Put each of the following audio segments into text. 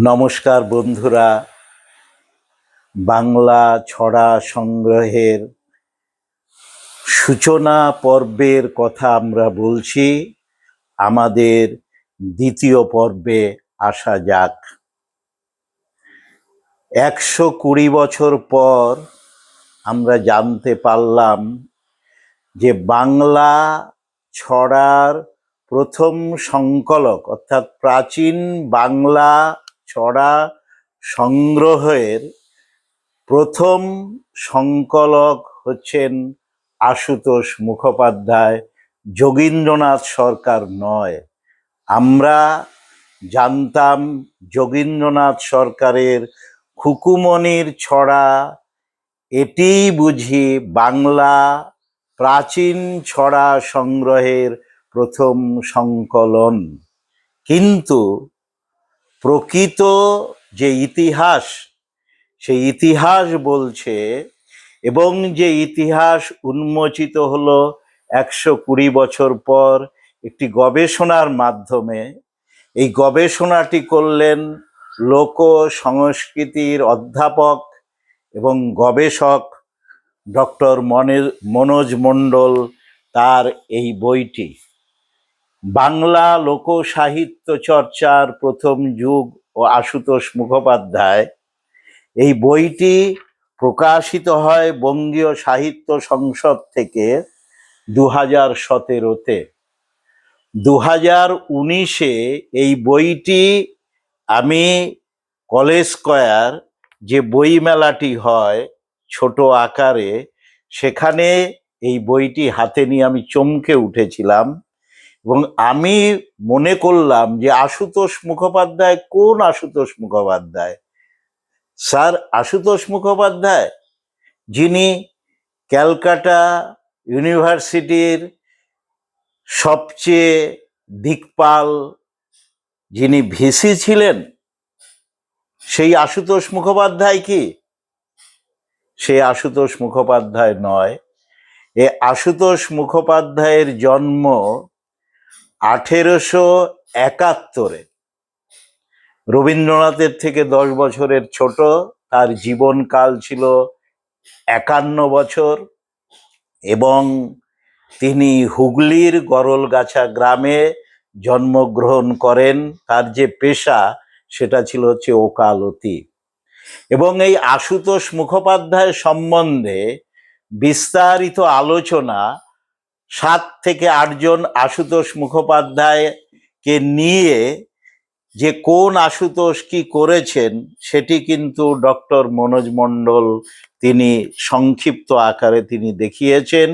নমস্কার বন্ধুরা, বাংলা ছড়া সংগ্রহের সূচনা পর্বের কথা আমরা বলছি। আমাদের দ্বিতীয় পর্বে আসা যাক। 120 বছর পর আমরা জানতে পারলাম যে বাংলা ছড়ার প্রথম সংকলক অর্থাৎ প্রাচীন বাংলা ছড়া সংগ্রহের প্রথম সংকলক হচ্ছেন আশুতোষ মুখোপাধ্যায়, যোগীন্দ্রনাথ সরকার নয়। আমরা জানতাম যোগীন্দ্রনাথ সরকারের খুকুমনির ছড়া এটিই বুঝি বাংলা প্রাচীন ছড়া সংগ্রহের প্রথম সংকলন। কিন্তু প্রকৃত যে ইতিহাস, সেই ইতিহাস বলছে, এবং যে ইতিহাস উন্মোচিত হলো 120 বছর পর একটি গবেষণার মাধ্যমে। এই গবেষণাটি করলেন লোক সংস্কৃতির অধ্যাপক এবং গবেষক ডক্টর মনোজ মণ্ডল। তার এই বইটি বাংলা লোক সাহিত্য চর্চার প্রথম যুগ ও আশুতোষ মুখোপাধ্যায়। এই বইটি প্রকাশিত হয় বঙ্গীয় সাহিত্য সংসদ থেকে 2017-তে। 2019-এ এই বইটি আমি কলেজ স্কয়ার যে বইমেলাটি হয় ছোট আকারে, সেখানে এই বইটি হাতে নিয়ে আমি চমকে উঠেছিলাম এবং আমি মনে করলাম যে আশুতোষ মুখোপাধ্যায় কোন আশুতোষ মুখোপাধ্যায়? স্যার আশুতোষ মুখোপাধ্যায়, যিনি ক্যালকাটা ইউনিভার্সিটির সবচেয়ে দিকপাল, যিনি ভিসি ছিলেন, সেই আশুতোষ মুখোপাধ্যায় কি? সে আশুতোষ মুখোপাধ্যায় নয়। এ আশুতোষ মুখোপাধ্যায়ের জন্ম 1871-এ। রবীন্দ্রনাথের থেকে 10 বছরের ছোট। তার জীবনকাল ছিল 51 বছর এবং তিনি হুগলির গরলগাছা গ্রামে জন্মগ্রহণ করেন। তার যে পেশা সেটা ছিল হচ্ছে ওকালতি। এবং এই আশুতোষ মুখোপাধ্যায় সম্বন্ধে বিস্তারিত আলোচনা 7 থেকে 8 জন আশুতোষ মুখোপাধ্যায়কে নিয়ে, যে কোন আশুতোষ কি করেছেন সেটি কিন্তু ডক্টর মনোজ মণ্ডল তিনি সংক্ষিপ্ত আকারে তিনি দেখিয়েছেন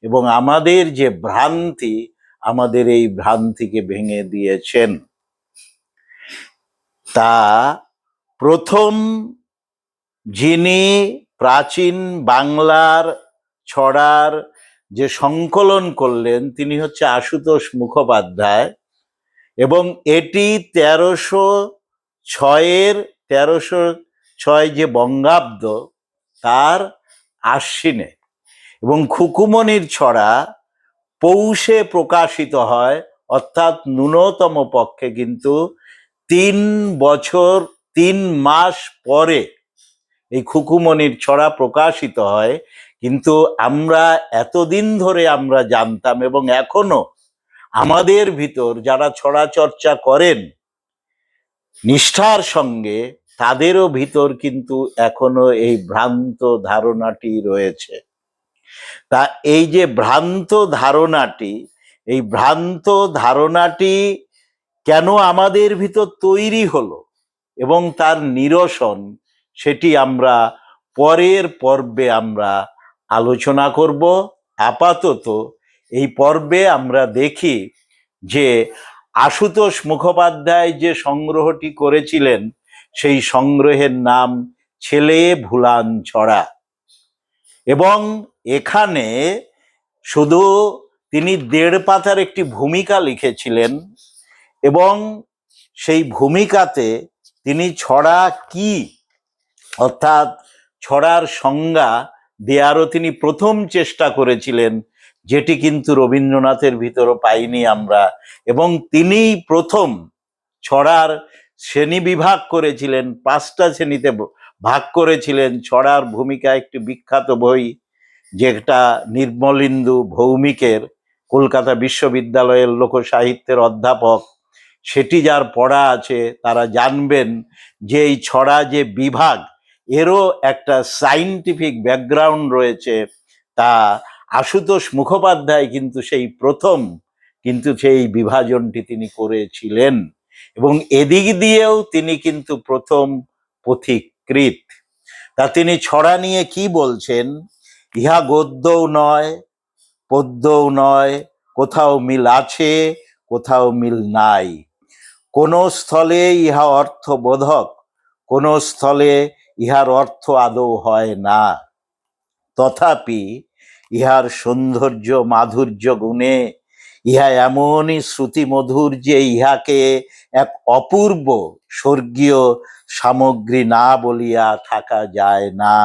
এবং আমাদের যে ভ্রান্তি, আমাদের এই ভ্রান্তিকে ভেঙে দিয়েছেন। তা প্রথম যিনি প্রাচীন বাংলার ছড়ার যে সংকলন করলেন তিনি হচ্ছে আশুতোষ মুখোপাধ্যায় এবং এটি 1306 যে বঙ্গাব্দ তার আশ্বিনে, এবং খুকুমনির ছড়া পৌষে প্রকাশিত হয়, অর্থাৎ ন্যূনতম পক্ষে কিন্তু 3 বছর 3 মাস পরে এই খুকুমনির ছড়া প্রকাশিত হয়। কিন্তু আমরা এতদিন ধরে আমরা জানতাম, এবং এখনো আমাদের ভিতর যারা ছড়া চর্চা করেন নিষ্ঠার সঙ্গে, তাদেরও ভিতর কিন্তু এখনো এই ভ্রান্ত ধারণাটি রয়েছে। তা এই যে ভ্রান্ত ধারণাটি, এই ভ্রান্ত ধারণাটি কেন আমাদের ভিতর তৈরি হলো এবং তার নিরসন, সেটি আমরা পরের পর্বে আমরা আলোচনা করব। আপাতত এই পর্বে আমরা দেখি যে আশুতোষ মুখোপাধ্যায় যে সংগ্রহটি করেছিলেন সেই সংগ্রহের নাম ছেলে ভুলান ছড়া। এবং এখানে শুধু তিনি 1.5 পাতার একটি ভূমিকা লিখেছিলেন এবং সেই ভূমিকাতে তিনি ছড়া কি অর্থাৎ ছড়ার সংজ্ঞা দেয়ারও তিনি প্রথম চেষ্টা করেছিলেন, যেটি কিন্তু রবীন্দ্রনাথের ভিতরও পাইনি আমরা। এবং তিনি প্রথম ছড়ার শ্রেণী বিভাগ করেছিলেন, 5টা শ্রেণীতে ভাগ করেছিলেন। ছড়ার ভূমিকা একটি বিখ্যাত বই, যেটা নির্মলেন্দু ভৌমিকের, কলকাতা বিশ্ববিদ্যালয়ের লোকসাহিত্যের অধ্যাপক, সেটি যার পড়া আছে তারা জানবেন যে এই ছড়া যে বিভাগ, এরও একটা সায়েন্টিফিক ব্যাকগ্রাউন্ড রয়েছে। তা আশুতোষ মুখোপাধ্যায় কিন্তু সেই প্রথম কিন্তু সেই বিভাজনটি তিনি করেছিলেন, এবং এদিক দিয়েও তিনি কিন্তু প্রথম পথিকৃৎ। তা তিনি ছড়া নিয়ে কি বলছেন? ইহা গদ্যও নয়, পদ্যও নয়, কোথাও মিল আছে, কোথাও মিল নাই। কোন স্থলে ইহা অর্থবোধক, কোন স্থলে ইহার অর্থ আদৌ হয় না। তথাপি ইহার সৌন্দর্য মাধুর্য গুণে ইহা এমনই শ্রুতিমধুর যে ইহাকে এক অপূর্ব স্বর্গীয় সামগ্রী না বলিয়া থাকা যায় না।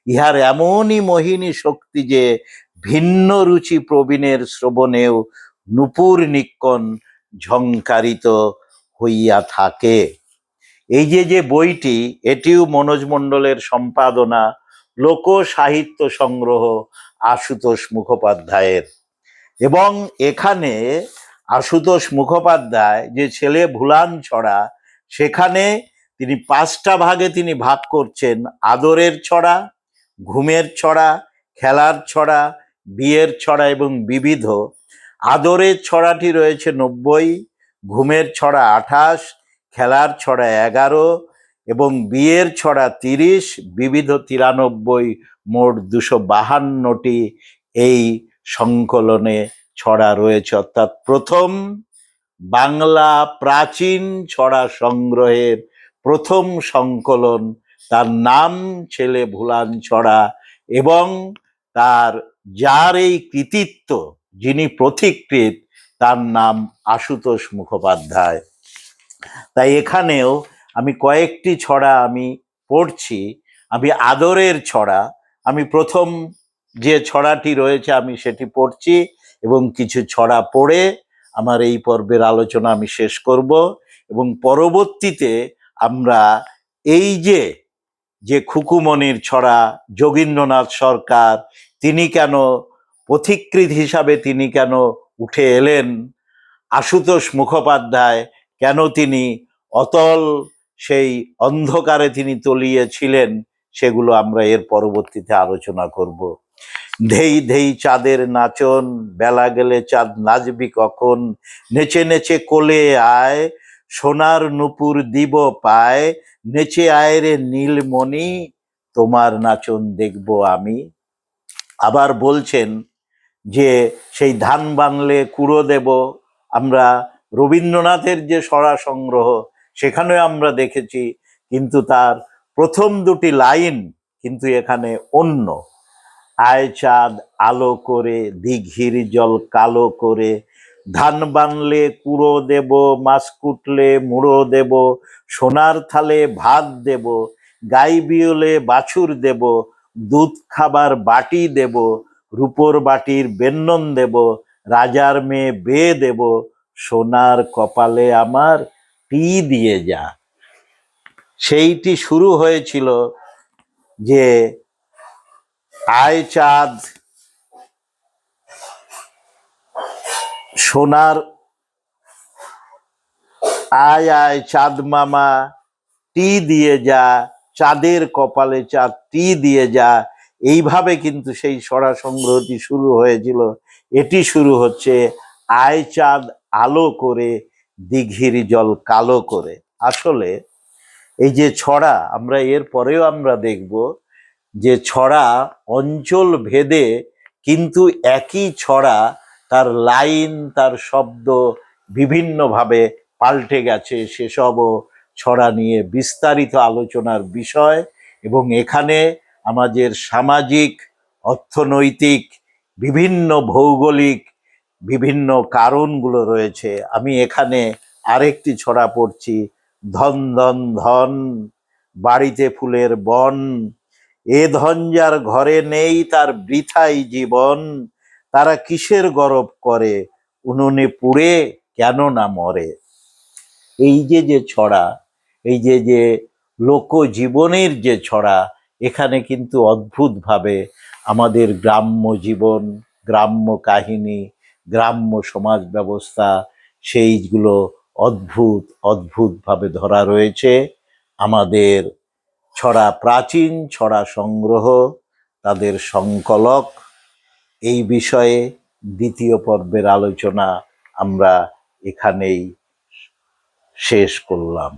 ইহার এমনই মোহিনী শক্তি যে ভিন্ন রুচি প্রবীণের শ্রবণেও নূপুর নিক্কণ ঝংকারিত হইয়া থাকে। এই যে বইটি, এটিও মনোজ মণ্ডলের সম্পাদনা, লোক সাহিত্য সংগ্রহ আশুতোষ মুখোপাধ্যায়ের। এবং এখানে আশুতোষ মুখোপাধ্যায় যে ছেলে ভুলান ছড়া, সেখানে তিনি 5টা ভাগে তিনি ভাগ করছেন: আদরের ছড়া, ঘুমের ছড়া, খেলার ছড়া, বিয়ের ছড়া এবং বিবিধ। আদরের ছড়াটি রয়েছে 90, ঘুমের ছড়া 28, খেলার ছড়া 11 এবং বিয়ের ছড়া 30, বিবিধ 93, মোট 252টি এই সংকলনে ছড়া রয়েছে। অর্থাৎ প্রথম বাংলা প্রাচীন ছড়া সংগ্রহের প্রথম সংকলন, তার নাম ছেলে ভুলান ছড়া, এবং তার যার এই কৃতিত্ব, যিনি পথিকৃৎ, তার নাম আশুতোষ মুখোপাধ্যায়। তাই এখানেও আমি কয়েকটি ছড়া আমি পড়ছি। আমি আদরের ছড়া, আমি প্রথম যে ছড়াটি রয়েছে আমি সেটি পড়ছি, এবং কিছু ছড়া পড়ে আমার এই পর্বের আলোচনা আমি শেষ করব। এবং পরবর্তীতে আমরা এই যে খুকুমনির ছড়া, যোগীন্দ্রনাথ সরকার তিনি কেন পথিকৃৎ হিসাবে তিনি কেন উঠে এলেন, আশুতোষ মুখোপাধ্যায় কেন তিনি অতল সেই অন্ধকারে তিনি তলিয়েছিলেন, সেগুলো আমরা এর পরবর্তীতে আলোচনা করব। ধেই ধেই চাঁদের নাচন, বেলা গেলে চাঁদ নাচবি কখন, নেচে নেচে কোলে আয়, সোনার নূপুর দিব পায়, নেচে আয় রে নীলমণি, তোমার নাচন দেখব আমি। আবার বলছেন যে সেই ধান বানলে কুড়ো দেব। আমরা রবীন্দ্রনাথের যে ছড়া সংগ্রহ, সেখানেও আমরা দেখেছি, কিন্তু তার প্রথম 2টি লাইন কিন্তু এখানে অন্য। আয় চাঁদ আলো করে, দিঘির জল কালো করে, ধান বানলে কুড়ো দেব, মাছ কুটলে মুড়ো দেব, সোনার থালে ভাত দেব, গাই বিয়লে বাছুর দেব, দুধ খাবার বাটি দেব, রূপোর বাটির বেন্নন দেব, রাজার মেয়ে বেয়ে দেব, সোনার কপালে আমার টি দিয়ে যা। সেইটি শুরু হয়েছিল যে আয় চাঁদ, সোনার আয় আয় চাঁদ মামা টি দিয়ে যা, চাঁদের কপালে চাঁদ টি দিয়ে যা। এইভাবে কিন্তু সেই ছড়া সংগ্রহটি শুরু হয়েছিল। এটি শুরু হচ্ছে আয় চাঁদ আলো করে, দিঘির জল কালো করে। আসলে এই যে ছড়া, আমরা এর পরেও আমরা দেখব যে ছড়া অঞ্চল ভেদে কিন্তু একই ছড়া, তার লাইন তার শব্দ বিভিন্নভাবে পাল্টে গেছে। সেসবও ছড়া নিয়ে বিস্তারিত আলোচনার বিষয়। এবং এখানে আমাদের সামাজিক, অর্থনৈতিক, বিভিন্ন ভৌগোলিক বিভিন্ন কারণগুলো রয়েছে। আমি এখানে আরেকটি ছড়া পড়ছি। ধন ধন ধন, বাড়িতে ফুলের বন, এ ধন যার ঘরে নেই তার বৃথাই জীবন, তারা কিসের গরব করে, উনুনে পুড়ে কেন না মরে। এই যে ছড়া, এই যে লোকজীবনের যে ছড়া, এখানে কিন্তু অদ্ভুতভাবে আমাদের গ্রাম্য জীবন, গ্রাম্য কাহিনী, গ্রাম্য সমাজ ব্যবস্থা, সেইগুলো অদ্ভুতভাবে ধরা রয়েছে। আমাদের ছড়া, প্রাচীন ছড়া সংগ্রহ, তাদের সংকলক, এই বিষয়ে দ্বিতীয় পর্বের আলোচনা আমরা এখানেই শেষ করলাম।